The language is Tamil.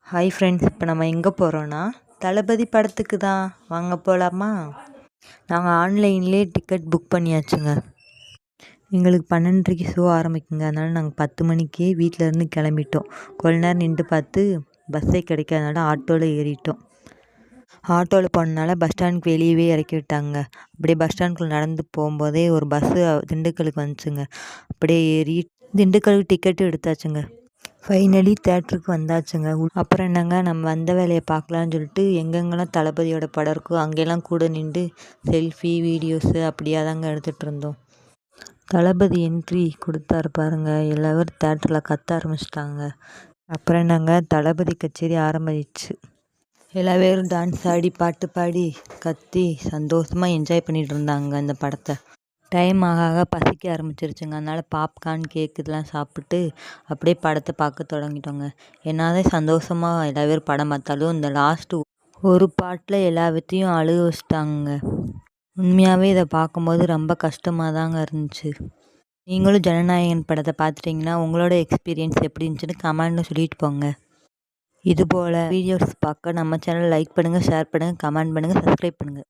ஹாய் ஃப்ரெண்ட்ஸ், இப்போ நம்ம எங்கே போகிறோன்னா தளபதி படத்துக்கு தான். வாங்க போகலாமா? நாங்கள் ஆன்லைன்லேயே டிக்கெட் புக் பண்ணியாச்சுங்க. எங்களுக்கு 12:30க்கு ஷோ ஆரம்பிக்குங்க. அதனால் நாங்கள் 10 மணிக்கே வீட்டிலேருந்து கிளம்பிட்டோம். கொஞ்ச நேரம் நின்று பார்த்து பஸ்ஸே கிடைக்காதனால ஆட்டோவில் ஏறிட்டோம். ஆட்டோவில் போனதுனால பஸ் ஸ்டாண்டுக்கு வெளியவே இறக்கி விட்டாங்க. அப்படியே பஸ் ஸ்டாண்டுக்குள்ளே நடந்து போகும்போதே ஒரு பஸ்ஸு திண்டுக்கலுக்கு வந்துச்சுங்க. அப்படியே ஏறி திண்டுக்கலுக்கு டிக்கெட்டு எடுத்தாச்சுங்க. ஃபைனலி தேட்டருக்கு வந்தாச்சுங்க. அப்புறம் என்னங்க, நம்ம வந்த வேலையை பார்க்கலான்னு சொல்லிட்டு எங்கெங்கெல்லாம் தளபதியோட படம் இருக்கோ அங்கெல்லாம் கூட நின்று செல்ஃபி வீடியோஸு அப்படியே தாங்க எடுத்துகிட்டு இருந்தோம். தளபதி என்ட்ரி கொடுத்தாரு பாருங்க, எல்லாரும் தேட்டரில் கத்த ஆரம்பிச்சிட்டாங்க. அப்புறம் என்னங்க, தளபதி கச்சேரி ஆரம்பிச்சு எல்லா பேரும் டான்ஸ் ஆடி பாட்டு பாடி கத்தி சந்தோஷமாக என்ஜாய் பண்ணிகிட்டு இருந்தாங்க அந்த படத்தை. டைம் ஆக பசிக்க ஆரம்பிச்சிருச்சுங்க. அதனால் பாப்கார்ன் கேக் இதெல்லாம் சாப்பிட்டு அப்படியே படத்தை பார்க்க தொடங்கிட்டோங்க. என்னதான் சந்தோஷமாக எல்லா பேரும் படம் பார்த்தாலும் இந்த லாஸ்ட்டு ஒரு பாட்டில் எல்லாத்தையும் அழுக வச்சிட்டாங்க. உண்மையாகவே இதை பார்க்கும்போது ரொம்ப கஷ்டமாக தாங்க இருந்துச்சு. நீங்களும் ஜனநாயகன் படத்தை பார்த்துட்டிங்கன்னா உங்களோட எக்ஸ்பீரியன்ஸ் எப்படி இருந்துச்சுன்னு கமெண்ட்டில் சொல்லிட்டு போங்க. இதுபோல் வீடியோஸ் பார்க்க நம்ம சேனல் லைக் பண்ணுங்கள், ஷேர் பண்ணுங்கள், கமெண்ட் பண்ணுங்கள், சப்ஸ்கிரைப் பண்ணுங்கள்.